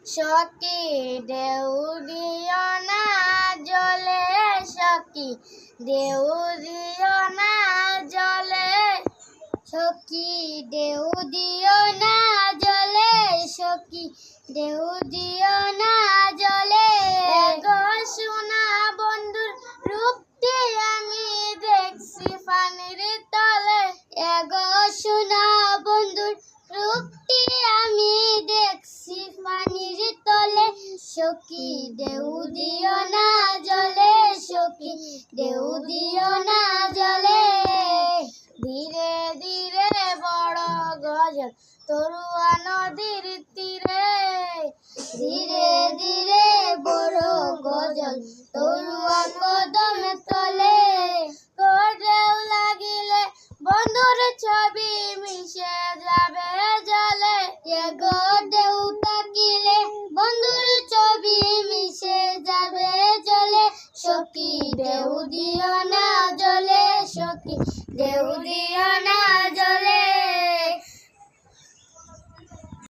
সখী ঢেউ দিও না জলে, সখী ঢেউ দিও না জলে, সখী ঢেউ দিও না জলে, সখী ঢেউ দিও না জলে। গো সোনা বন্ধুর রূপটি আমি দেখছি পানির তলে, গো সোনা বন্ধুর রূপটি আমি দেখছি পানির তলে। সখী ঢেউ দিও না জলে, সখী ঢেউ দিও না জলে। ধীরে ধীরে বড় গজল তরুয়া নদীর তীরে, ধীরে ধীরে বড় গজল তরুয়া কদম তলে। ঢেউ লাগিলে বন্ধুর ছবি মিশে যাবে জলে, গো ঢেউ থাকিলে বন্ধুর ছবি মিশে যাবে জলে। সখী ঢেউ দিও